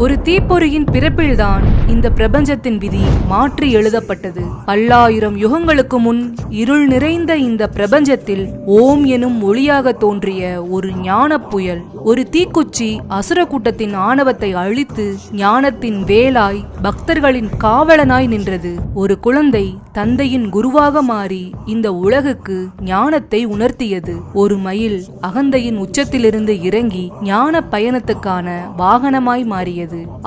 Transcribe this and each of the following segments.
ஒரு தீப்பொறியின் பிறப்பில்தான் இந்த பிரபஞ்சத்தின் விதி மாற்றி எழுதப்பட்டது. பல்லாயிரம் யுகங்களுக்கு முன் இருள் நிறைந்த இந்த பிரபஞ்சத்தில் ஓம் எனும் ஒளியாக தோன்றிய ஒரு ஞான புயல், ஒரு தீக்குச்சி அசுர கூட்டத்தின் ஆணவத்தை அழித்து ஞானத்தின் வேலாய் பக்தர்களின் காவலனாய் நின்றது. ஒரு குழந்தை தந்தையின் குருவாக மாறி இந்த உலகுக்கு ஞானத்தை உணர்த்தியது. ஒரு மயில் அகந்தையின் உச்சத்திலிருந்து இறங்கி ஞான பயணத்துக்கான வாகனமாய் மாறியது.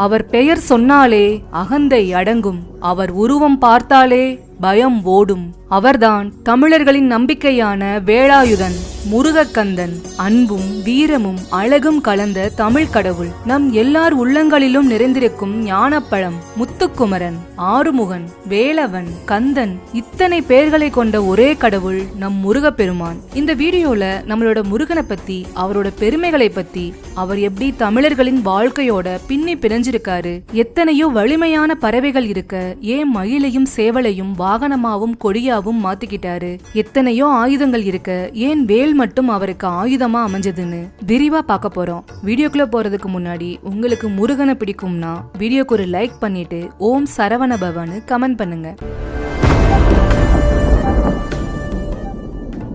அவர் பெயர் சொன்னாலே அகந்தை அடங்கும், அவர் உருவம் பார்த்தாலே பயம் ஓடும். அவர்தான் தமிழர்களின் நம்பிக்கையான வேலாயுதன், முருகக்கந்தன். அன்பும் வீரமும் அழகும் கலந்த தமிழ் கடவுள், நம் எல்லார் உள்ளங்களிலும் நிறைந்திருக்கும் ஞானப்பழம். முத்துக்குமரன், ஆறுமுகன், வேலவன், கந்தன், இத்தனை பெயர்களை கொண்ட ஒரே கடவுள் நம் முருகப்பெருமான். இந்த வீடியோல நம்மளோட முருகனை பத்தி, அவரோட பெருமைகளை பத்தி, அவர் எப்படி தமிழர்களின் வாழ்க்கையோட பின்னி பிணைஞ்சிருக்காரு, எத்தனையோ வலிமையான பறவைகள் இருக்க ஏன் மயிலையும் சேவலையும் வாகனமாவும் கொடியாவும் மாத்திக்கிட்டாரு, எத்தனையோ ஆயுதங்கள் இருக்க ஏன் வேல் மட்டும் அவருக்கு ஆயுதமா அமைஞ்சதுன்னு விரிவா பார்க்க போறோம். வீடியோக்குள்ள போறதுக்கு முன்னாடி உங்களுக்கு முருகனை பிடிக்கும்னா வீடியோக்கு ஒரு லைக் பண்ணிட்டு ஓம் சரவண பவன்னு கமெண்ட் பண்ணுங்க.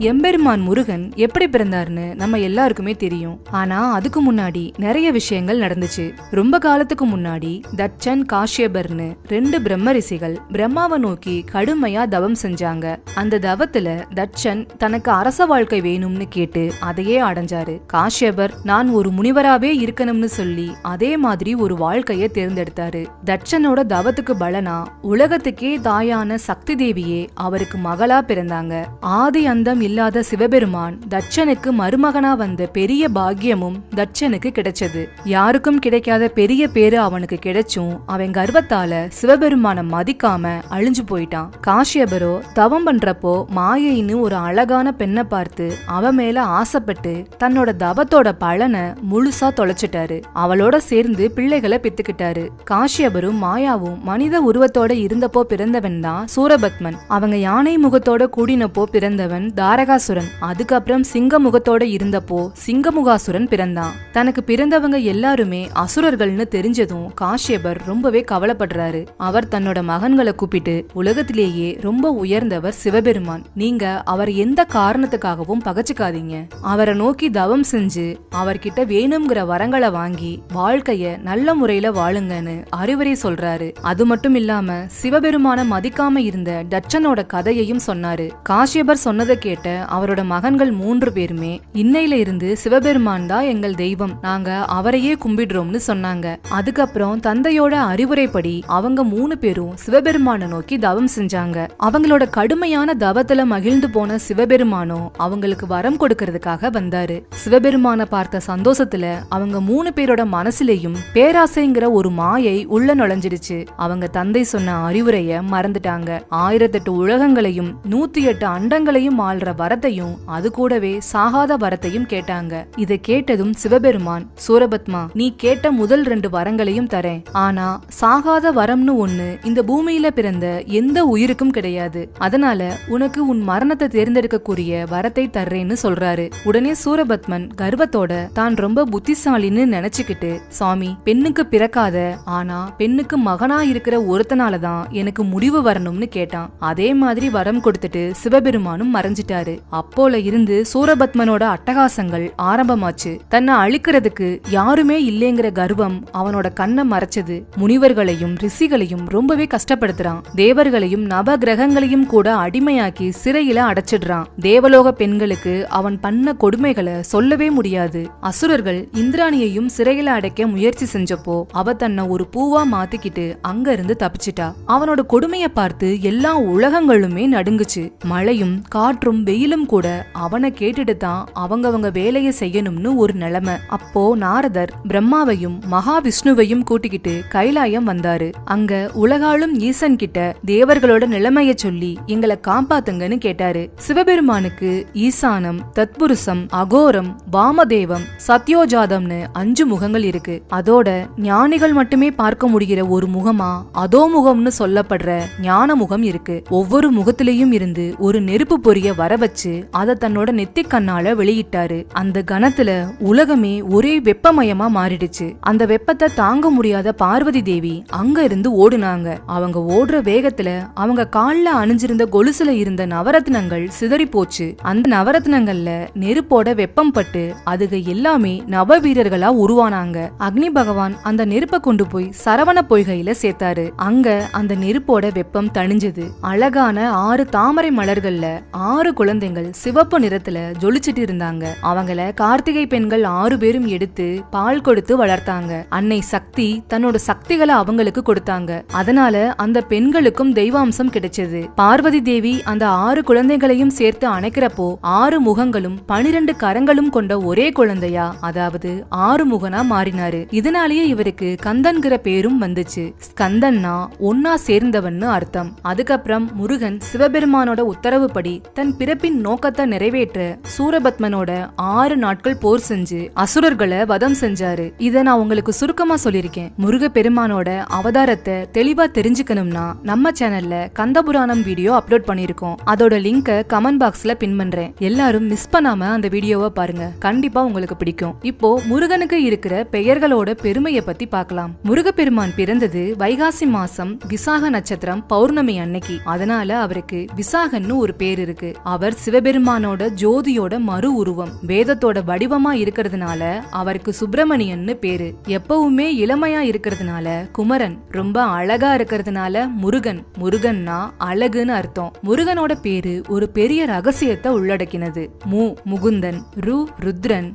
எம்பெருமான் முருகன் எப்படி பிறந்தார்னு நம்ம எல்லாருக்குமே தெரியும். ஆனா அதுக்கு முன்னாடி நிறைய விஷயங்கள் நடந்துச்சு. ரொம்ப காலத்துக்கு முன்னாடி தட்சன், காஷ்யபர்னு 2 பிரம்ம ரிஷிகள் பிரம்மாவை நோக்கி கடுமையா தவம் செஞ்சாங்க. அந்த தவத்துல தட்சன் தனக்கு அரச வாழ்க்கை வேணும்னு கேட்டு அதையே அடைஞ்சாரு. காஷ்யபர் நான் ஒரு முனிவராவே இருக்கணும்னு சொல்லி அதே மாதிரி ஒரு வாழ்க்கைய தேர்ந்தெடுத்தாரு. தட்சனோட தவத்துக்கு பலனா உலகத்துக்கே தாயான சக்தி தேவியே அவருக்கு மகளா பிறந்தாங்க. ஆதி அந்தம் இல்லாத சிவபெருமான் தட்சனுக்கு மருமகனா வந்த பெரிய பாக்கியமும் தட்சனுக்கு கிடைச்சது. யாருக்கும் கிடைக்காத பெரிய பேரு அவனுக்கு கிடைச்சும் அவன் கர்வத்தால சிவபெருமான மதிக்காம அழிஞ்சு போயிட்டான். காஷ்யபரோ தவம் பண்றப்போ மாயைன்னு ஒரு அழகான பெண்ணை பார்த்து அவ மேல ஆசைப்பட்டு தன்னோட தவத்தோட பலனை முழுசா தொலைச்சிட்டாரு. அவளோட சேர்ந்து பிள்ளைகளை பெத்துக்கிட்டாரு. காஷ்யபரும் மாயாவும் மனித உருவத்தோட இருந்தப்போ பிறந்தவன் தான் சூரபத்மன். அவங்க யானை முகத்தோட கூடினப்போ பிறந்தவன் தாரகாசுரன். அதுக்கப்புறம் சிங்க முகத்தோட இருந்தப்போ சிங்கமுகாசுரன் பிறந்தான். தனக்கு பிறந்தவங்க எல்லாருமே அசுரர்கள்னு தெரிஞ்சதும் காஷ்யபர் ரொம்பவே கவலைப்படுறாரு. அவர் தன்னோட மகன்களை கூப்பிட்டு, உலகத்திலேயே ரொம்ப உயர்ந்தவர் சிவபெருமான், நீங்க அவர் எந்த காரணத்துக்காகவும் பகச்சுக்காதீங்க. அவரை நோக்கி தவம் செஞ்சு அவர்கிட்ட வேணுங்கிற வரங்களை வாங்கி வாழ்க்கைய நல்ல முறையில வாழுங்கன்னு அறிவுரை சொல்றாரு. அது மட்டும் இல்லாம சிவபெருமான மதிக்காம இருந்த தட்சனோட கதையையும் சொன்னாரு. காஷ்யபர் சொன்னதை கேட்ட அவரோட மகன்கள் 3 பேருமே இன்னையில இருந்து சிவபெருமான் தான் எங்கள் தெய்வம், நாங்க அவரையே கும்பிடுறோம்னு சொன்னாங்க. அதுக்கப்புறம் தந்தையோட அறிவுரைப்படி அவங்க 3 பேரும் சிவபெருமான நோக்கி தவம் செஞ்சாங்க. அவங்களோட கடுமையான தவத்துல மகிழ்ந்து போன சிவபெருமானோ அவங்களுக்கு வரம் கொடுக்கறதுக்காக வந்தாரு. சிவபெருமான பார்த்த சந்தோஷத்துல அவங்க 3 பேரோட மனசுலயும் பேராசைங்கிற ஒரு மாயை உள்ள நுழைஞ்சிருச்சு. அவங்க தந்தை சொன்ன அறிவுரைய மறந்துட்டாங்க. 1008 உலகங்களையும் 108 அண்டங்களையும் ஆள்ற வரத்தையும் அது கூடவே சாகாத வரத்தையும் கேட்டாங்க. இதை கேட்டதும் சிவபெருமான், சூரபத்மா, நீ கேட்ட முதல் 2 வரங்களையும் தரேன், ஆனா சாகாத வரம்னு ஒண்ணு இந்த பூமியில பிறந்த எந்த உயிருக்கும் கிடையாது, அதனால உனக்கு உன் மரணத்தை தேர்ந்தெடுக்கக்கூடிய வரத்தை தர்றேன்னு சொல்றாரு. உடனே சூரபத்மன் கர்வத்தோட தான் ரொம்ப புத்திசாலின்னு நினைச்சுக்கிட்டு, சாமி, பெண்ணுக்கு பிறக்காத ஆனா பெண்ணுக்கு மகனா இருக்கிற ஒருத்தனாலதான் எனக்கு முடிவு வரணும்னு கேட்டான். அதே மாதிரி வரம் கொடுத்துட்டு சிவபெருமானும் மறைஞ்சிட்டாரு. அப்போல இருந்து சூரபத்மனோட அட்டகாசங்கள் ஆரம்பமாச்சு. தன்னை அழிக்கிறதுக்கு யாருமே இல்லைங்கிற கர்வம் அவனோட கண்ணை மறைச்சது. முனிவர்களையும் ரிஷிகளையும் ரொம்பவே கஷ்டப்படுத்துறான். தேவர்களையும் நவ கிரகங்களையும் கூட அடிமையாக்கி சிறையில அடைச்சிடுறான். தேவலோக பெண்களுக்கு அவன் பண்ண கொடுமைகளை சொல்லவே முடியாது. அசுரர்கள் இந்திராணியையும் சிறையில அடைக்க முயற்சி செஞ்சப்போ அவ தன்னை ஒரு பூவா மாத்திக்கிட்டு அங்க இருந்து தப்பிச்சிட்டா. அவனோட கொடுமைய பார்த்து எல்லா உலகங்களுமே நடுங்குச்சு. மழையும் காற்றும் வெயிலும் கூட அவனை கேட்டுட்டு தான் அவங்கவங்க வேலையை செய்யணும்னு ஒரு நிலைமை. அப்போ நாரதர் பிரம்மாவையும் மகாவிஷ்ணுவையும் கூட்டிக்கிட்டு கைலாயம் வந்தாரு. அங்க உலகாளும் ஈசன் கிட்ட தேவர்களோட நிலைமைய சொல்லி எங்களை காப்பாத்துங்கன்னு கேட்டாரு. சிவபெருமானுக்கு ஈசானம், தத்புருஷம், அகோரம், வாமதேவம், சத்யோஜாதம்னு 5 முகங்கள் இருக்கு. அதோட ஞானிகள் மட்டுமே பார்க்க முடிகிற ஒரு முகமா அதோ முகம்னு சொல்லப்படுற ஞான முகம் இருக்கு. ஒவ்வொரு முகத்திலையும் இருந்து ஒரு நெருப்பு பொரிய வர வச்சு அத தன்னோட நெத்தி கண்ணால வெளியிட்டாரு. அந்த கணத்துல உலகமே ஒரே வெப்பமயமா மாறிடுச்சு. அந்த வெப்பத்தை தாங்க முடியாத பார்வதி தேவி அங்க இருந்து ஓடுனாங்க. அவங்க ஓடுற வேகத்துல அவங்க கால்ல அணிஞ்சிருந்த கொலுசுல இருந்த நவரத்னங்கள் சிதறி போச்சு. அந்த நவரத்னங்கள்ல நெருப்போட வெப்பம் பட்டு அதுக எல்லாமே நவ வீரர்களா உருவானாங்க. அக்னி பகவான் அந்த நெருப்பை கொண்டு போய் சரவண பொய்கையில சேர்த்தாரு. அங்க அந்த நெருப்போட வெப்பம் தணிஞ்சது. அழகான 6 தாமரை மலர்கள்ல 6 குழந்தைகள் சிவப்பு நிறத்துல ஜொலிச்சிட்டு இருந்தாங்க. அவங்கள கார்த்திகை பெண்கள் 6 பேரும் எடுத்து பால் கொடுத்து வளர்த்தாங்க. அன்னை சக்தி தன்னோட சக்திகளை அவங்களுக்கு கொடுத்தாங்க. அதனால அந்த பெண்களுக்கும் தெய்வாம்சம் கிடைச்சது. பார்வதி தேவி அந்த 6 குழந்தைகளையும் சேர்த்து அணைக்கிறப்போ 6 முகங்களும் 12 கரங்களும் கொண்ட ஒரே குழந்தையா, அதாவது 6 முகனா மாறினாரு. இதனாலேயே இவருக்கு கந்தன்கிற பேரும் வந்துச்சு. ஸ்கந்தன்னா ஒன்னா சேர்ந்தவன்னு அர்த்தம். அதுக்கப்புறம் முருகன் சிவபெருமானோட உத்தரவுப்படி தன் பிறப்பின் நோக்கத்தை நிறைவேற்ற சூரபத்மனோட 6 நாட்கள் போர் செஞ்சு அசுரர்களை வதம் செஞ்சாரு. இத நான் உங்களுக்கு சுருக்கமா சொல்லிருக்கேன். முருக பெருமானோட அவதாரத்தை தெளிவா தெரிஞ்சுக்கணும்னா நம்ம சேனல்ல கந்தபுராணம் வீடியோ அப்லோட் பண்ணிருக்கோம். அதோட லிங்க கமெண்ட் பாக்ஸ்ல பின் பண்றேன். எல்லாரும் மிஸ் பண்ணாம அந்த வீடியோவை பாருங்க. கண்டிப்பா உங்களுக்கு பிடிக்கும். இப்போ முருகனுக்கு இருக்கிற பெயர்களோட பெருமையை பத்தி பார்க்கலாம். முருகப்பெருமான் பிறந்தது வைகாசி மாசம் விசாக நட்சத்திரம் பௌர்ணமி அன்னைக்கு. அதனால அவருக்கு விசாகன்னு ஒரு பேர் இருக்கு. அவர் சிவபெருமானோட ஜோதியோட மறு உருவம். வேதத்தோட வடிவமா இருக்கிறதுனால அவருக்கு சுப்பிரமணியன்னு பேரு. எப்பவுமே இளமையா இருக்கிறதுனால குமரன். ரொம்ப அழகா இருக்கிறதுனால முருகன். முருகன்னா அழகுன்னு அர்த்தம். முருகனோட பேரு ஒரு பெரிய ரகசியத்தை உள்ளடக்கினது. முகுந்தன், ருத்ரன்,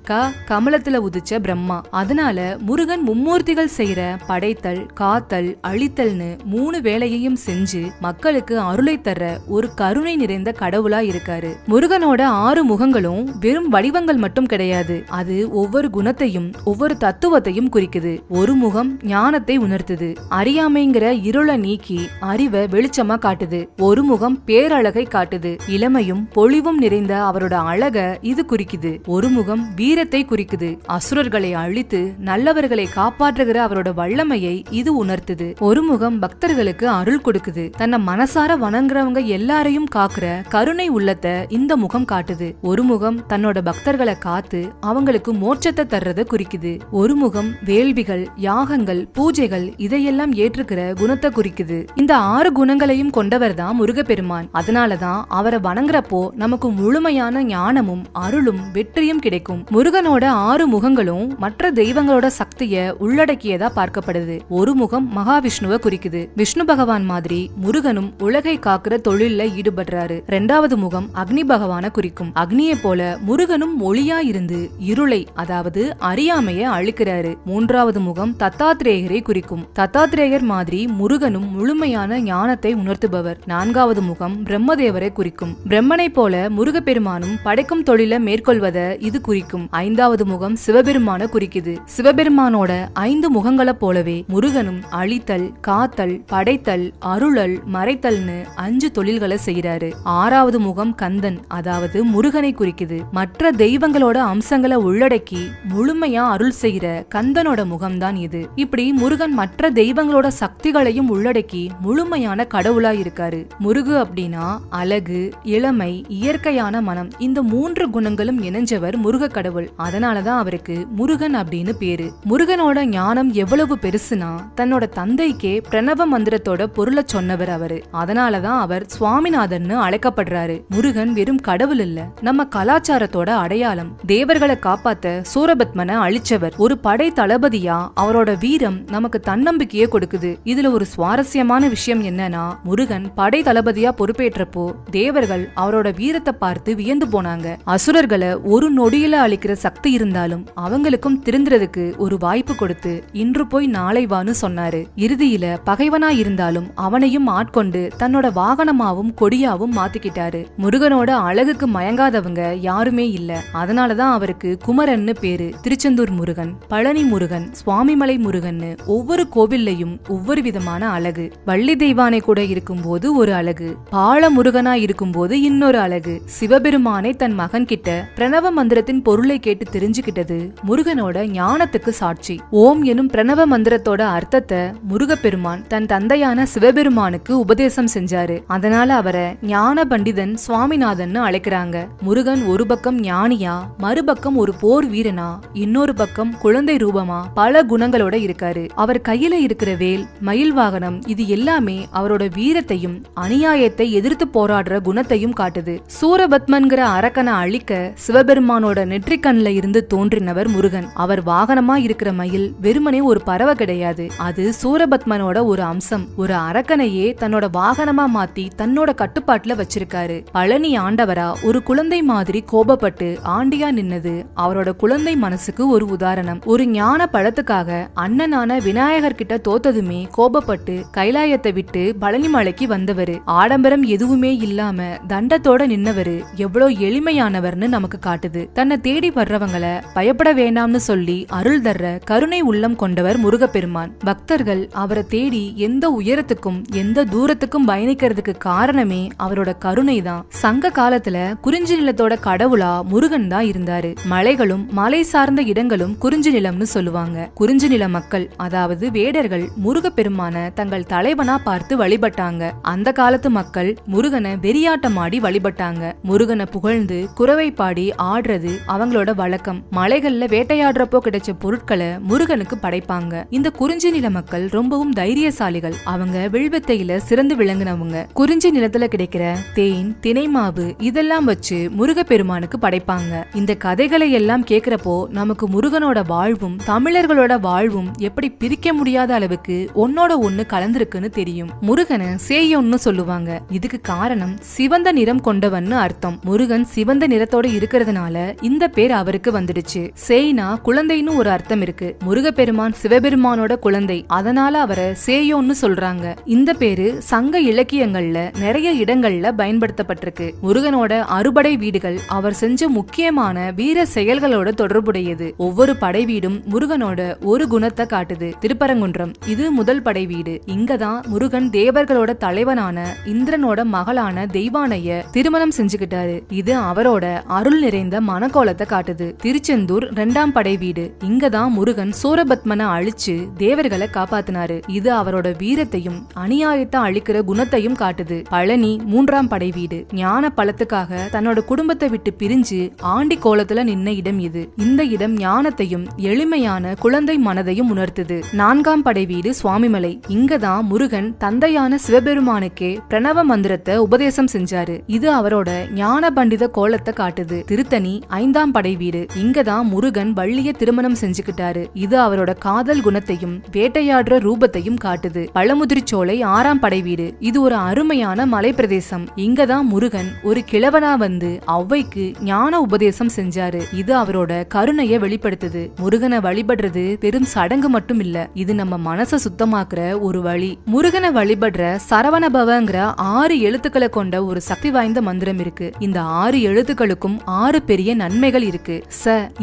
கமலத்துல உதிச்ச பிரம்மா. அதனால முருகன் மும்மூர்த்திகள் செய்யற படைத்தல், காத்தல், அழித்தல்னு 3 வேலையையும் செஞ்சு மக்களுக்கு அருளை தர ஒரு கருணை நிறைந்த கடவுளா இருக்காரு. முருகனோட 6 முகங்களும் வெறும் வடிவங்கள் மட்டும் கிடையாது. அது ஒவ்வொரு குணத்தையும் ஒவ்வொரு தத்துவத்தையும் குறிக்குது. ஒரு முகம் ஞானத்தை உணர்த்துது. அறியாமைங்கிற இருளை நீக்கி அறிவை வெளிச்சமா காட்டுது. ஒரு முகம் பேரழகை காட்டுது. இளமையும் பொலிவும் நிறைந்த அவரோட அழக இது குறிக்குது. ஒரு முகம் வீரத்தை குறிக்குது. அசுரர்களை அழித்து நல்லவர்களை காப்பாற்றுகிற அவரோட வல்லமையை இது உணர்த்துது. ஒரு முகம் பக்தர்களுக்கு அருள் கொடுக்குது. தன்னை மனசார வணங்குறவங்க எல்லாரையும் காக்குற கருணை உள்ளத்தை இந்த முகம் காட்டுது. ஒரு முகம் தன்னோட பக்தர்களை காத்து அவங்களுக்கு மோட்சத்தை தர்றத குறிக்குது. ஒரு முகம் வேள்விகள், யாகங்கள், பூஜைகள் இதையெல்லாம் ஏற்றுக்கிற குணத்தை குறிக்குது. இந்த 6 குணங்களையும் கொண்டவர் தான் முருகப்பெருமான். அதனாலதான் அவரை வணங்குறப்போ நமக்கு முழுமையான ஞானமும் அருளும் வெற்றியும் கிடைக்கும். முருகனோட 6 முகங்களும் மற்ற தெய்வங்களோட சக்திய உள்ளடக்கியதா பார்க்கப்படுது. ஒரு முகம் மகாவிஷ்ணுவை குறிக்குது. விஷ்ணு பகவான் மாதிரி முருகனும் உலகை காக்குற தொழில்ல ஈடுபடுறாரு. 2வது முகம் அக்னி பகவான குறிக்கும். அக்னியை போல முருகனும் ஒளியா இருந்து இருளை, அதாவது அறியாமைய அழிக்கிறாரு. 3வது முகம் தத்தாத்ரேயரை குறிக்கும். தத்தாத்ரேயர் மாதிரி முருகனும் முழுமையான ஞானத்தை உணர்த்துபவர். 4வது முகம் பிரம்மதேவரை குறிக்கும். பிரம்மனை போல முருகப்பெருமானும் படைக்கும் தொழில மேற்கொள்வத இது குறிக்கும். 5வது முகம் சிவபெருமான குறிக்குது. சிவபெருமானோட 5 முகங்களை போலவே முருகனும் அழித்தல், காத்தல், படைத்தல், அருளல், மறைத்தல்னு 5 தொழில்களை செய்யறாரு. 6வது முகம் கந்தன், அதாவது முருகனை குறிக்குது. மற்ற தெய்வங்களோட அம்சங்களை உள்ளடக்கி முழுமையா அருள் செய்கிற கந்தனோட முகம்தான் இது. இப்படி முருகன் மற்ற தெய்வங்களோட சக்திகளையும் உள்ளடக்கி முழுமையான கடவுளா இருக்காரு. முருகு அப்படின்னா அழகு, இளமை, இயற்கையான மனம். இந்த 3 குணங்களும் இணைஞ்சவர் முருக கடவுள். அதனாலதான் அவருக்கு முருகன் அப்படின்னு பேரு. முருகனோட ஞானம் எவ்வளவு பெருசுனா தன்னோட தந்தைக்கே பிரணவ மந்திரத்தோட பொருளை சொன்னவர் அவரு. அதனாலதான் அவர் சுவாமிநாதன்னு அழைக்கப்படுறாரு. முருகன் வெறும் கடவுள் இல்ல, நம்ம கலாச்சாரத்தோட அடையாளம். தேவர்களை காப்பாத்த சூரபத்மனை அழிச்சவர். ஒரு படை தளபதியா அவரோட வீரம் நமக்கு தன்னம்பிக்கையை கொடுக்குது. இதுல ஒரு சுவாரஸ்யமான விஷயம் என்னன்னா, முருகன் படை தளபதியா பொறுப்பேற்றப்போ தேவர்கள் அவரோட வீரத்தை பார்த்து வியந்து போனாங்க. அசுரர்களை ஒரு நொடியில அழிக்கிற சக்தி இருந்தாலும் அவங்களுக்கும் திருந்துறதுக்கு ஒரு வாய்ப்பு கொடுத்து இன்று போய் நாளை வான்னு சொன்னாரு. இறுதியில பகைவனா இருந்தாலும் அவனையும் ஆட்கொண்டு தன்னோட வாகனமாவும் கொடியாவும் மாத்திக்கிட்டாரு. முருகனோட அழகுக்கு மயங்காதவங்க யாருமே இல்ல. அதனாலதான் அவருக்கு குமரன்னு பேரு. திருச்செந்தூர் முருகன், பழனி முருகன், சுவாமிமலை முருகன்னு ஒவ்வொரு கோவில்லையும் ஒவ்வொரு விதமான அழகு. வள்ளி தெய்வானை கூட இருக்கும் போது ஒரு அழகு, பால முருகனா இருக்கும் போது இன்னொரு அழகு. சிவபெருமானை தன் மகன் கிட்ட பிரணவ மந்திரத்தின் பொருளை கேட்டு தெரிஞ்சுக்கிட்டது முருகனோட ஞானத்துக்கு சாட்சி. ஓம் எனும் பிரணவ மந்திரத்தோட அர்த்தத்தை முருகப்பெருமான் தன் தந்தையான சிவபெருமானுக்கு உபதேசம் செஞ்சாரு. அதனால அவரை ஞான பண்டிதன், சுவாமிநாதன் சுவாமிநாதன் அழைக்கிறாங்க. முருகன் ஒரு பக்கம் ஞானியா, மறுபக்கம் ஒரு போர் வீரனா, இன்னொரு பக்கம் குழந்தை ரூபமா பல குணங்களோட இருக்காரு. அவர் கையில இருக்கிற வேல், மயில் வாகனம், இது எல்லாமே அவரோட வீரத்தையும் அநியாயத்தை எதிர்த்து போராடுற குணத்தையும் காட்டுது. சூரபத்மன்கிற அரக்கனை அழிக்க சிவபெருமானோட நெற்றிக்கண்ல இருந்து தோன்றினவர் முருகன். அவர் வாகனமா இருக்கிற மயில் வெறுமனே ஒரு பறவை கிடையாது, அது சூரபத்மனோட ஒரு அம்சம். ஒரு அரக்கனையே தன்னோட வாகனமா மாத்தி தன்னோட கட்டுப்பாட்டுல வச்சிருக்காரு. பழனி ஆண்டவரா ஒரு குழந்தை மாதிரி கோபப்பட்டு ஆண்டியா நின்னது அவரோட குழந்தை மனசுக்கு ஒரு உதாரணம். ஒரு ஞான பழத்துக்காக அண்ணனான விநாயகர் கிட்ட தோத்ததுமே கோபப்பட்டு கைலாயத்தை விட்டு பழனி மலைக்கு வந்தவரு. ஆடம்பரம் எதுவுமே இல்லாம தண்டத்தோட நின்னவரு எவ்வளவு எளிமையானவர்னு நமக்கு காட்டுது. தன்னை தேடி வர்றவங்களை பயப்பட வேண்டாம்னு சொல்லி அருள் தர்ற கருணை உள்ளம் கொண்டவர் முருகப்பெருமான். பக்தர்கள் அவரை தேடி எந்த உயரத்துக்கும் எந்த தூரத்துக்கும் பயணிக்கிறதுக்கு காரணமே அவரோட கருணை தான். சங்க காலத்துல குறிஞ்சி நிலத்தோட கடவுளா முருகன் தான் இருந்தாரு. மலைகளும் மலை சார்ந்த இடங்களும் குறிஞ்சி நிலம்னு சொல்லுவாங்க. குறிஞ்சி நில மக்கள் அதாவது வேடர்கள் முருகப்பெருமான தங்கள் தலைவனா பார்த்து வழிபட்டாங்க. அந்த காலத்து மக்கள் முருகனை வெறியாட்டமாடி வழிபட்டாங்க. முருகனை புகழ்ந்து குரவை பாடி ஆடுறது அவங்களோட வழக்கம். மலைகள்ல வேட்டையாடுறப்போ கிடைச்ச பொருட்களை முருகனுக்கு படைப்பாங்க. இந்த குறிஞ்சி நில மக்கள் ரொம்பவும் தைரியசாலிகள். அவங்க வில்வித்தையில சிறந்து விளங்குனவங்க. குறிஞ்சி நிலத்துல கிடைக்கிற தேன், தினை மாவு இதெல்லாம் வச்சு முருகப்பெருமானுக்கு படைப்பாங்க. இந்த கதைகளை எல்லாம் கேக்குறப்போ நமக்கு முருகனோட வாழ்வும் தமிழர்களோட வாழ்வும் எப்படி பிரிக்க முடியாத அளவுக்கு ஒன்னோட ஒண்ணு கலந்திருக்குன்னு தெரியும். முருகனை சேயோன்னு சொல்லுவாங்க. இதுக்கு காரணம் சிவந்த நிறம் கொண்டவன்னு அர்த்தம். முருகன் சிவந்த நிறத்தோட இருக்கிறதுனால இந்த பேர் அவருக்கு வந்துடுச்சு. சேய்னா குழந்தைன்னு ஒரு அர்த்தம் இருக்கு. முருகப்பெருமான் சிவபெருமானோட குழந்தை, அதனால அவரை சேயோன்னு சொல்றாங்க. இந்த பேரு சங்க இலக்கியங்கள்ல நிறைய இடங்கள்ல பயன்படுத்தப்பட்டிருக்கு. முருகனோட அறுபடை வீடுகள் அவர் செஞ்ச முக்கியமான வீர செயல்களோட தொடர்புடையது. ஒவ்வொரு படை வீடும் முருகனோட ஒரு குணத்தை காட்டுது. திருப்பரங்குன்றம் இது முதல் படை வீடு. இங்கதான் முருகன் தேவர்களோட தலைவனான இந்திரனோட மகளான தெய்வானைய திருமணம் செஞ்சுக்கிட்டாரு. இது அவரோட அருள் நிறைந்த மனக்கோலத்தை காட்டுது. திருச்செந்தூர் இரண்டாம் படை வீடு. இங்கதான் முருகன் சூரபத்மனை அழிச்சு தேவர்களை காப்பாத்தினாரு. இது அவரோட வீரத்தையும் அநியாயத்தை அழிக்கிற குணத்தையும் காட்டுது. பழனி மூன்றாம் படை வீடு. ஞான பழத்துக்காக தன்னோட குடும்பத்தை விட்டு பிரிஞ்சு ஆண்டி கோலத்துல நின்ன இடம் இது. இந்த இடம் ஞானத்தையும் எளிமையான குழந்தை மனதையும் உணர்த்துது. நான்காம் படை வீடு சுவாமிமலை. இங்கதான் முருகன் தந்தையான சிவபெருமானுக்கே பிரணவ மந்திரத்தை உபதேசம் செஞ்சாரு. இது அவரோட ஞான பண்டித கோலத்தை காட்டுது. திருத்தணி ஐந்தாம் படை வீடு. இங்கதான் முருகன் வள்ளிய திருமணம் செஞ்சுக்கிட்டாரு. இது அவரோட காதல் குணத்தையும் வேட்டையாடுற ரூபத்தையும் காட்டுது. பழமுதிர்ச்சோலை ஆறாம் படை வீடு. இது ஒரு அருமையான மலை பிரதேசம். இங்கதான் முருகன் ஒரு கிழவனா வந்து ஔவைக்கு ஞான உபதேசம் செஞ்சாரு. இது அவரோட கருணைய வெளிப்படுத்துது. முருகனை வழிபடுறது பெரும் சடங்கு மட்டும் இல்ல, இது நம்ம மனசை சுத்தமாக்குற ஒரு வழி. முருகனை வழிபடுற சரவணபவங்கிற 6 எழுத்துக்களை கொண்ட ஒரு சக்தி வாய்ந்த மந்திரம் இருக்கு. இந்த 6 எழுத்துக்களுக்கும் 6 பெரிய நன்மைகள் இருக்கு.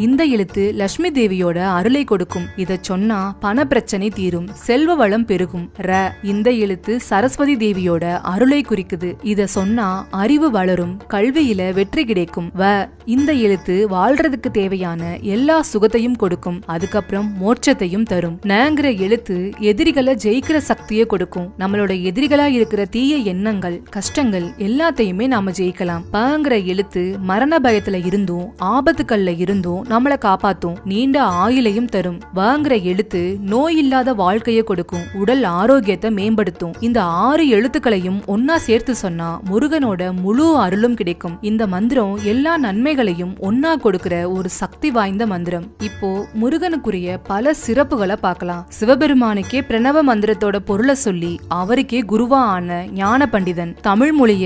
இந்த எழுத்து லட்சுமி தேவியோட அருளை கொடுக்கும். இத சொன்னா பண பிரச்சனை தீரும், செல்வ வளம் பெருகும். இந்த எழுத்து சரஸ்வதி தேவியோட அருளை குறிக்குது. இத சொன்னா அறிவு வளரும், கல்வியில வெற்றி கிடைக்கும். இந்த எழுத்து வாழ்றதுக்கு தேவையான எல்லா சுகத்தையும் கொடுக்கும், அதுக்கப்புறம் மோட்சத்தையும் தரும். நங்கிற எழுத்து எதிரிகளை ஜெயிக்கிற சக்தியை கொடுக்கும். நம்மளோட எதிரிகளா இருக்கிற தீய எண்ணங்கள், கஷ்டங்கள் எல்லாத்தையுமே நாம ஜெயிக்கலாம். பங்கிற எழுத்து மரண பயத்துல இருந்தும் ஆபத்துக்கள்ல இருந்தும் நம்மளை காப்பாத்தும், நீண்ட ஆயுளையும் தரும். வாங்கிற எழுத்து நோய் இல்லாத வாழ்க்கையை கொடுக்கும், உடல் ஆரோக்கியத்தை மேம்படுத்தும். இந்த 6 எழுத்துக்களையும் ஒன்னா சேர்த்து சொன்னா முருகனோட முழு அருளும் கிடைக்கும். இந்த மந்திரம் எல்லா நன்மைகளையும் ஒன்னா கொடுக்கிற ஒரு சக்தி வாய்ந்த மந்திரம். இப்போ முருகனுக்குரிய பல சிறப்புகளை பார்க்கலாம். சிவபெருமானுக்கே பிரணவ மந்திரத்தோட பொருளை சொல்லி அவருக்கே குருவா ஆன ஞான பண்டிதன். தமிழ் மொழிய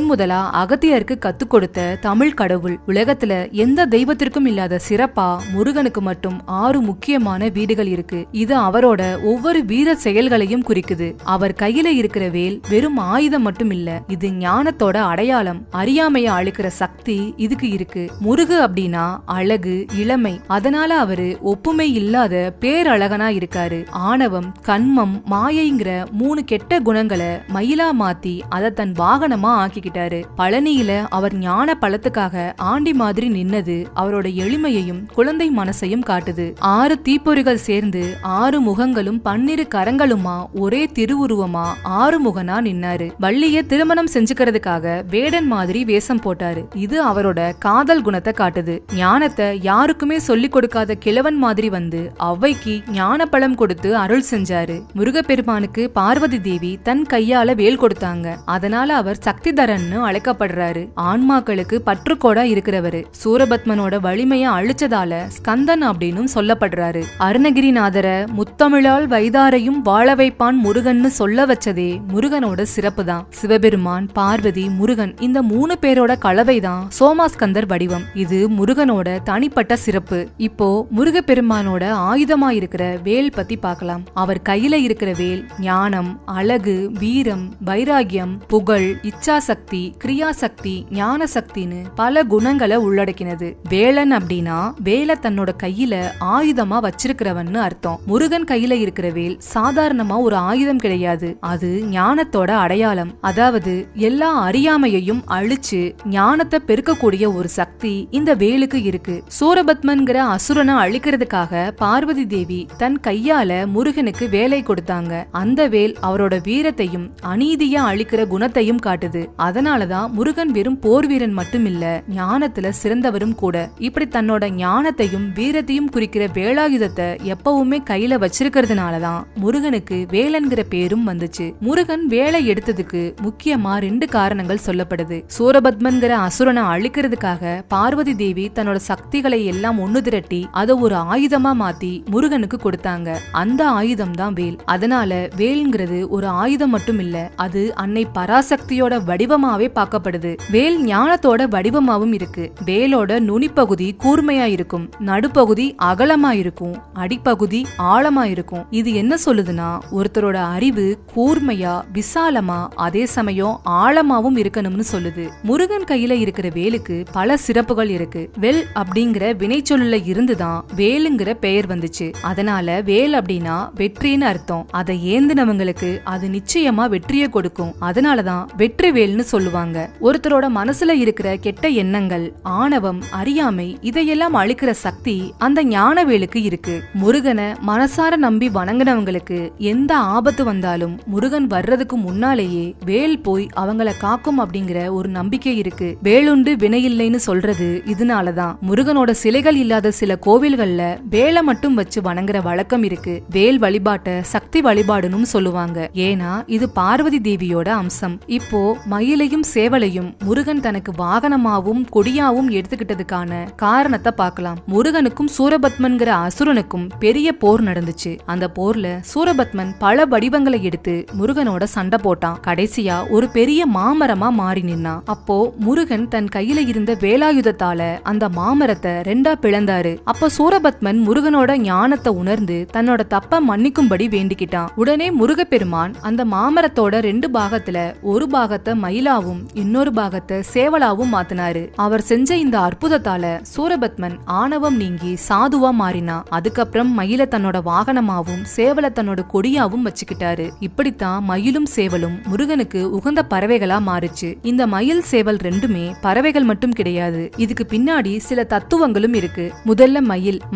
முதலா அகத்தியருக்கு கத்துக் கொடுத்த தமிழ் கடவுள். உலகத்துல எந்த தெய்வத்திற்கும் இல்லாத சிறப்பா முருகனுக்கு மட்டும் 6 முக்கியமான வீடுகள் இருக்கு. இது அவரோட ஒவ்வொரு வீர செயல்களையும் குறிக்குது. அவர் கையில இருக்கிற வேல் வெறும் ஆயுதம் மட்டும் இல்ல, இது ஞானத்தோட அடையாளம். அறியாமைய அழிக்கிற சக்தி இதுக்கு இருக்கு. முருகு அப்படின்னா அழகு, இளமை. அதனால அவரு ஒப்புமை இல்லாத பேரழகனா இருக்காரு. ஆணவம், கண்மம், மாயைங்கிற 3 கெட்ட குணங்களை மயிலா மாத்தி அதை தன் வாகனமா ஆக்கிக்கிட்டாரு. பழனியில அவர் ஞான பழத்துக்காக ஆண்டி மாதிரி நின்னது அவரோட எளிமையையும் குழந்தை மனசையும் காட்டுது. 6 தீப்பொறிகள் சேர்ந்து 6 முகங்களும் 12 கரங்களுமா ஒரே திருவுருவமா 6 முகனா நின்னாரு. வள்ளிய திருமணம் செஞ்சுக்கிறதுக்காக வேட வீரன் மாதிரி வேஷம் போட்டாரு. இது அவரோட காதல் குணத்தை காட்டுது. ஞானத்தை யாருக்குமே சொல்லி கொடுக்காத கிழவன் மாதிரி வந்து அவ்வைக்கு ஞான பழம் கொடுத்து அருள் செஞ்சாரு. முருகப்பெருமானுக்கு பார்வதி தேவி தன் கையால வேல் கொடுத்தாங்க. அதனால அவர் சக்திதரன்னு அழைக்கப்படுறாரு. ஆன்மாக்களுக்கு பற்றுக்கோடா இருக்கிறவரு. சூரபத்மனோட வலிமைய அழிச்சதால ஸ்கந்தன் அப்படின்னு சொல்லப்படுறாரு. அருணகிரிநாதர முத்தமிழால் வைதாரையும் வாழ வைப்பான் முருகன்னு சொல்ல வச்சதே முருகனோட சிறப்பு தான். சிவபெருமான், பார்வதி, முருகன் இந்த 3 பேரோட கலவைதான் சோமாஸ்கந்தர் வடிவம். இது முருகனோட தனிப்பட்ட சிறப்பு. இப்போ முருகப்பெருமானோட ஆயுதமா இருக்கிற வேல் பத்தி பார்க்கலாம். அவர் கையில இருக்கிற வேல் ஞானம், அழகு, வீரம், வைராகியம், புகழ், இச்சாசக்தி, கிரியாசக்தி, ஞான சக்தின்னு பல குணங்களை உள்ளடக்கினது. வேலன் அப்படின்னா வேலை தன்னோட கையில ஆயுதமா வச்சிருக்கிறவன்னு அர்த்தம். முருகன் கையில இருக்கிற வேல் சாதாரணமா ஒரு ஆயுதம் கிடையாது. அது ஞானத்தோட அடையாளம். அதாவது எல்லா அறியாமையையும் அழிச்சு ஞானத்தை பெருக்கக்கூடிய ஒரு சக்தி இந்த வேலுக்கு இருக்கு. சூரபத்மன்கிற அசுரனை அழிக்கிறதுக்காக பார்வதி தேவி தன் கையால முருகனுக்கு வேலை கொடுத்தாங்க. அந்த வேல் அவரோட வீரத்தையும் அநீதியா அழிக்கிற குணத்தையும் காட்டுது. அதனாலதான் முருகன் வெறும் போர் வீரன் மட்டும் இல்ல, ஞானத்துல சிறந்தவரும் கூட. இப்படி தன்னோட ஞானத்தையும் வீரத்தையும் குறிக்கிற வேலாயுதத்தை எப்பவுமே கையில வச்சிருக்கிறதுனாலதான் முருகனுக்கு வேலன்கிற பேரும் வந்துச்சு. முருகன் வேலை எடுத்ததுக்கு முக்கியமா 2 காரணங்கள் சொல்லப்படுது. சூரபத்மன்கிற அசுரனை அழிக்கிறதுக்காக பார்வதி தேவி தன்னோட சக்திகளை எல்லாம் ஒண்ணு திரட்டி அதை ஒரு ஆயுதமா மாத்தி முருகனுக்கு கொடுத்தாங்க. அந்த ஆயுதம் தான் வேல். அதனால வேல்ங்கிறது ஒரு ஆயுதம் மட்டும் இல்ல, அது அன்னை பராசக்தியோட வடிவமாவே பார்க்கப்படுது. வேல் ஞானத்தோட வடிவமாவும் இருக்கு. வேலோட நுனிப்பகுதி கூர்மையா இருக்கும், நடுப்பகுதி அகலமா இருக்கும், அடிப்பகுதி ஆழமா இருக்கும். இது என்ன சொல்லுதுன்னா ஒருத்தரோட அறிவு கூர்மையா விசாலமா அதே சமயம் ஆழமாவும் இருக்கணும்னு சொல்லுது. முருகன் கையில இருக்கிற வேலுக்கு பல சிறப்புகள் இருக்கு. வெல் அப்படிங்கிற வினைச்சொல்லுல இருந்துதான் வேலுங்கிற பெயர் வந்துச்சு. அதனால வேல் அப்படின்னா வெற்றின்னு அர்த்தம். அதை ஏந்தினவங்களுக்கு அது நிச்சயமா வெற்றியை கொடுக்கும். அதனாலதான் வெற்றி வேல்னு சொல்லுவாங்க. ஒருத்தரோட மனசுல இருக்கிற கெட்ட எண்ணங்கள், ஆணவம், அறியாமை இதையெல்லாம் அழிக்கிற சக்தி அந்த ஞான வேலுக்கு இருக்கு. முருகனை மனசார நம்பி வணங்கினவங்களுக்கு எந்த ஆபத்து வந்தாலும் முருகன் வர்றதுக்கு முன்னாலேயே வேல் போய் அவங்கள காக்கும் அப்படிங்கிற ஒரு நம்பிக்கை இருக்கு. வேலுண்டு வினையில்லைன்னு சொல்றது இதனாலதான். முருகனோட சிலைகள் இல்லாத சில கோவில்கள்ல வேலை மட்டும் வச்சு வணங்குற வழக்கம் இருக்கு. வேல் வழிபாட்ட சக்தி வழிபாடுன்னு சொல்லுவாங்க. ஏன்னா இது பார்வதி தேவியோட அம்சம். இப்போ மயிலையும் சேவலையும் முருகன் தனக்கு வாகனமாவும் கொடியாவும் எடுத்துக்கிட்டதுக்கான காரணத்தை பார்க்கலாம். முருகனுக்கும் சூரபத்மன்கிற அசுரனுக்கும் பெரிய போர் நடந்துச்சு. அந்த போர்ல சூரபத்மன் பல வடிவங்களை எடுத்து முருகனோட சண்டை போட்டான். கடைசியா ஒரு பெரிய மாமரமா மாறி நின்னான். அப்போ முருகன் தன் கையில இருந்த வேலாயுதத்தால அந்த மாமரத்தை 2ஆ பிளந்தாரு. அப்போ சூரபத்மன் முருகனோட ஞானத்தை உணர்ந்து தன்னோட தப்ப மன்னிக்கும்படி வேண்டிக்கிட்டான். உடனே முருகப்பெருமான் அந்த மாமரத்தோட 2 பாகத்துல ஒரு பாகத்தை மயிலாவும் இன்னொரு பாகத்தை சேவலாவும் மாத்தினாரு. அவர் செஞ்ச இந்த அற்புதத்தால சூரபத்மன் ஆணவம் நீங்கி சாதுவா மாறினா. அதுக்கப்புறம் மயில தன்னோட வாகனமாவும் சேவல தன்னோட கொடியாவும் வச்சுக்கிட்டாரு. இப்படித்தான் மயிலும் சேவலும் முருகனுக்கு உகந்த பறவைகளா மாறுச்சு. இந்த மயில் சேவல் 2மே பறவைகள் மட்டும் கிடையாது. இதுக்கு பின்னாடி சில தத்துவங்களும் இருக்கு. முதல்ல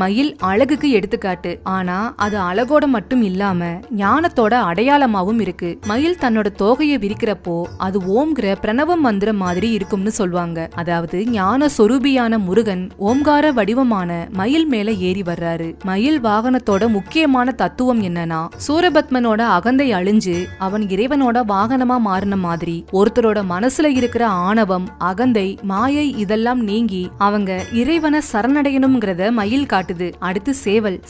மயில் அழகுக்கு எடுத்துக்காட்டு. ஆனா அது அழகோட மட்டும் இல்லாம ஞானத்தோட அடையாளமாவும் இருக்கு. மயில் தன்னோட தோகையை விரிக்கிறப்போ அது ஓம்ங்கிற பிரணவ மந்திரம் மாதிரி இருக்கும்னு சொல்வாங்க. அதாவது ஞான சொரூபியான முருகன் ஓம்கார வடிவமான மயில் மேல ஏறி வர்றாரு. மயில் வாகனத்தோட முக்கியமான தத்துவம் என்னன்னா சூரபத்மனோட அகந்தை அழிஞ்சு அவன் இறைவனோட வாகனமா மாறின மாதிரி ஒருத்தரோட மனசுல இருக்கிற ஆணவம், அகந்தை, மாயை இதெல்லாம் நீங்கி அவங்க இறைவனை சரணடையணும்ங்கிறத மயில் காட்டுது. அடுத்து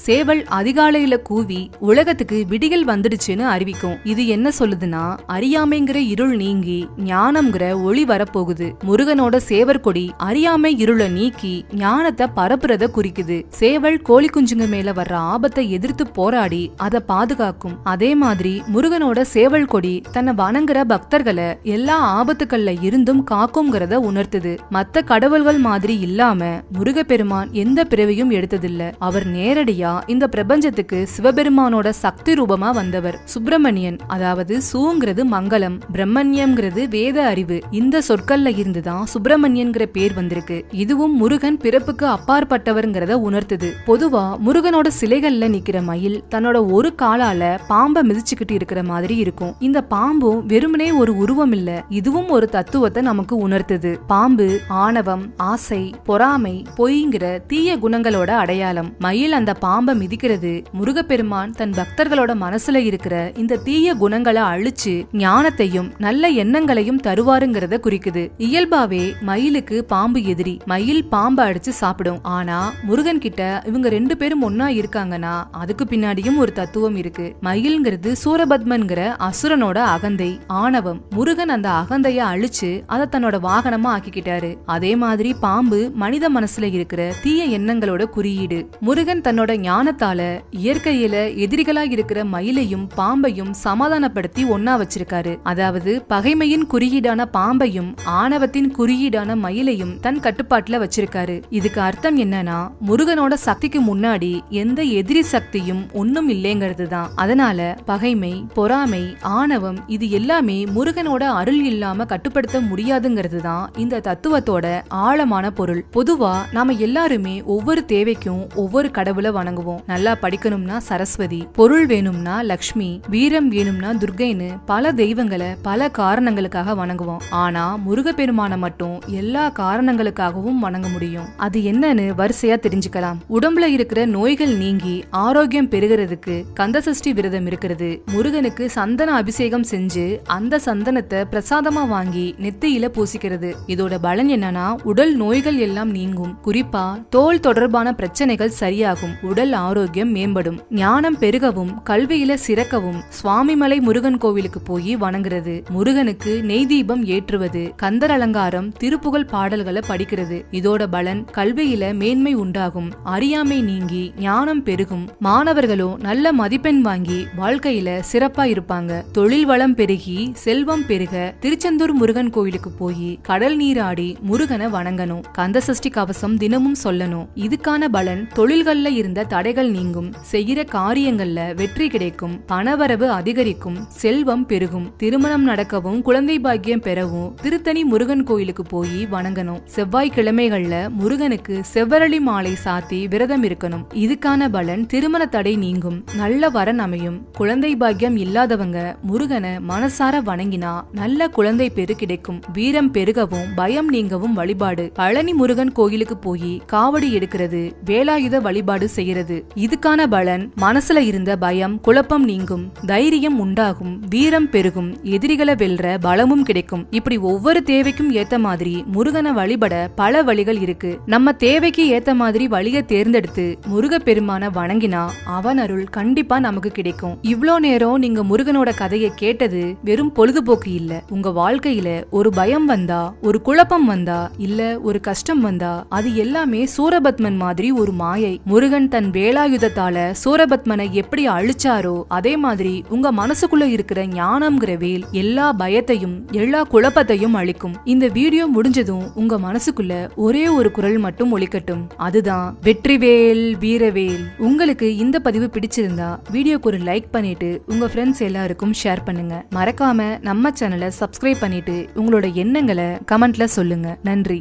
சேவல் அதிகாலையில கூவி உலகத்துக்கு விடிகள் வந்துடுச்சுன்னு அறிவிக்கும். இது என்ன சொல்லுதுன்னா அறியாமைங்கிற இருள் நீங்கி ஞானம்ங்கிற ஒளி வரப்போகுது. முருகனோட சேவர் கொடி அறியாமை இருளை நீக்கி ஞானத்தை பரப்புறத குறிக்குது. சேவல் கோழி குஞ்சுங்க மேல வர்ற ஆபத்தை எதிர்த்து போராடி அதை பாதுகாக்கும். அதே மாதிரி முருகனோட சேவல் கொடி தன்னை வணங்குற பக்தர்களை எல்லா ஆபத்துக்கள்ல இருந்தும் காக்கும்ங்கிறத உணர்த்துது. மத்த கடவுள்கள் மாதிரி இல்லாம முருகப்பெருமான் எந்த பிறவியும் எடுத்ததில்ல. அவர் நேரடியா இந்த பிரபஞ்சத்துக்கு சிவபெருமானோட சக்தி ரூபமா வந்தவர். சுப்பிரமணியன், அதாவது சூங்கிறது மங்களம், பிரம்மண்யம்ங்கிறது வேத அறிவு. இந்த சொற்கள்ல இருந்துதான் சுப்பிரமணியன்கிற பேர் வந்திருக்கு. இதுவும் முருகன் பிறப்புக்கு அப்பாற்பட்டவர்ங்கிறத உணர்த்துது. பொதுவா முருகனோட சிலைகள்ல நிக்கிற மயில் தன்னோட ஒரு காலால பாம்பை மிதிச்சுக்கிட்டு இருக்கிற மாதிரி இருக்கும். இந்த பாம்பும் வெறுமனே ஒரு உருவம் இல்ல, இதுவும் ஒரு தத்துவத்தை நமக்கு உணர்த்துது. பாம்பு ஆணவம், ஆசை, பொறாமை, பொய்ங்கிற தீய குணங்களோட அடையாளம். மயில் அந்த பாம்பை மிதிக்கிறது முருகப்பெருமான் தன் பக்தர்களோட மனசுல இருக்கிற இந்த தீய குணங்களை அழிச்சு ஞானத்தையும் நல்ல எண்ணங்களையும் தருவாருங்கிறத குறிக்குது. இயல்பாவே மயிலுக்கு பாம்பு எதிரி. மயில் பாம்பை அடிச்சு சாப்பிடும். ஆனா முருகன் கிட்ட இவங்க 2 பேரும் ஒன்னா இருக்காங்கன்னா அதுக்கு பின்னாடியும் ஒரு தத்துவம் இருக்கு. மயில்ங்கிறது சூரபத்மன்கிற அசுரனோட அகந்தை, ஆணவம். முருகன் அந்த அகந்தைய அழிச்சு அதை தன்னோட வாகனமா ஆக்கிக்கிட்டாரு. அதே மாதிரி பாம்பு மனித மனசுல இருக்கிற தீய எண்ணங்களோட குறியீடு. முருகன் தன்னோட ஞானத்தால இயற்கையில எதிரிகளா இருக்கிற மயிலையும் பாம்பையும் சமாதானப்படுத்தி ஒன்னா வச்சிருக்காரு. அதாவது பகைமையின் குறியீடான பாம்பையும் ஆணவத்தின் குறியீடான மயிலையும் தன் கட்டுப்பாட்டுல வச்சிருக்காரு. இதுக்கு அர்த்தம் என்னன்னா முருகனோட சக்திக்கு முன்னாடி எந்த எதிரி சக்தியும் ஒன்னும் இல்லைங்கிறது தான். அதனால பகைமை, பொறாமை, ஆணவம் இது எல்லாமே முருகனோட அருள் இல்லாம கட்டுப்படுத்த முடியாதுங்கிறது தான் இந்த தத்துவத்தோட ஆழமான பொருள். பொதுவா நாம எல்லாருமே ஒவ்வொரு தேவைக்கும் ஒவ்வொரு கடவுளை வணங்குவோம். நல்லா படிக்கணும்னா சரஸ்வதி, பொருள் வேணும்னா லக்ஷ்மி, வீரம் வேணும்னா துர்கைன்னு பல தெய்வங்களை பல காரணங்களுக்காக வணங்குவோம். ஆனா முருகப்பெருமான மட்டும் எல்லா காரணங்களுக்காகவும் வணங்க முடியும். அது என்னன்னு வரிசையா தெரிஞ்சுக்கலாம். உடம்புல இருக்கிற நோய்கள் நீங்கி ஆரோக்கியம் பெறுகிறதுக்கு கந்தசஷ்டி விரதம் இருக்கிறது. முருகனுக்கு சந்தன அபிஷேகம் செஞ்சு அந்த சந்தனத்தை பிரசாதமா வாங்கி நெத்தியில பூசிக்கிறது. இதோட பலன் என்னன்னா உடல் நோய்கள் எல்லாம் நீங்கும். குறிப்பா தோல் தொடர்பான பிரச்சனைகள் சரியாகும். உடல் ஆரோக்கியம் மேம்படும். ஞானம் பெருகவும் கல்வியில சிறக்கவும் சுவாமிமலை முருகன் கோவிலுக்கு போய் வணங்குறது, முருகனுக்கு நெய் தீபம் ஏற்றுவது, கந்தர் அலங்காரம், திருப்புகழ் பாடல்களை படிக்கிறது. இதோட பலன் கல்வியில மேன்மை உண்டாகும், அறியாமை நீங்கி ஞானம் பெருகும். மாணவர்களும் நல்ல மதிப்பெண் வாங்கி வாழ்க்கையில சிறப்பா இருப்பாங்க. தொழில் வளம் பெருகி செல்வம் பெருக திருச்செந்தூர் முருகன் கோவிலுக்கு போய் கடல் நீராடி முருகனை வணங்கணும். கந்தசஷ்டி கவசம் தினமும் சொல்லணும். இதுக்கான பலன் தொழில்கள்ல இருந்த தடைகள் நீங்கும், செய்கிற காரியங்கள்ல வெற்றி கிடைக்கும், பணவரவு அதிகரிக்கும், செல்வம் பெருகும். திருமணம் நடக்கவும் குழந்தை பாக்கியம் பெறவும் திருத்தணி முருகன் கோயிலுக்கு போய் வணங்கணும். செவ்வாய்க்கிழமைகள்ல முருகனுக்கு செவ்வரளி மாலை சாத்தி விரதம் இருக்கணும். இதுக்கான பலன் திருமண தடை நீங்கும், நல்ல வரன் அமையும். குழந்தை பாக்கியம் இல்லாதவங்க முருகனை மனசார வணங்கினா நல்ல குழந்தை பெரு கிடைக்கும். வீரம் பெருகவும் பயம் நீங்கவும் வழிபாடு. பழனி முருகன் கோயிலுக்கு போய் காவடி எடுக்கிறது, வேலாயுத வழிபாடு செய்யறது. இதுக்கான பலன் மனசுல இருந்த பயம் குழப்பம் நீங்கும், தைரியம் உண்டாகும், வீரம் பெருகும், எதிரிகளை வெல்ற பலமும் கிடைக்கும். இப்படி ஒவ்வொரு தேவைக்கும் ஏத்த மாதிரி முருகனை வழிபட பல வழிகள் இருக்கு. நம்ம தேவைக்கு ஏத்த மாதிரி வழியை தேர்ந்தெடுத்து முருக பெருமான வணங்கினா அவன் அருள் கண்டிப்பா நமக்கு கிடைக்கும். இவ்ளோ நேரம் நீங்க முருகனோட கதையை கேட்டது வெறும் பொழுதுபோக்கு இல்ல. உங்க வாழ்க்கையில ஒரு பயம் வந்தா, ஒரு குழப்பம் வந்தா, இல்ல ஒரு கஷ்டம் வந்தா அது எல்லாமே சூரபத்மன் மாதிரி ஒரு மாயை. முருகன் தன் வேலாயுதத்தால சூரபத்மனை எப்படி அழிச்சாரோ அதே மாதிரி உங்க மனசுக்குள்ள இருக்கிற ஞானம்ங்கிற வேல் எல்லா பயத்தையும் எல்லா குழப்பத்தையும் அழிக்கும். இந்த வீடியோ முடிஞ்சதும் உங்க மனசுக்குள்ள ஒரே ஒரு குரல் மட்டும் ஒலிக்கட்டும், அதுதான் வெற்றிவேல் வீரவேல். உங்களுக்கு இந்த பதிவு பிடிச்சிருந்தா வீடியோக்கு ஒரு லைக் பண்ணிட்டு உங்க ஃப்ரெண்ட்ஸ் எல்லாருக்கும் ஷேர் பண்ணுங்க. மறக்காம நம்ம சேனலை சப்ஸ்கிரைப் பண்ணிட்டு உங்களோட எண்ணங்களை கமெண்ட்ல சொல்லுங்க. நன்றி.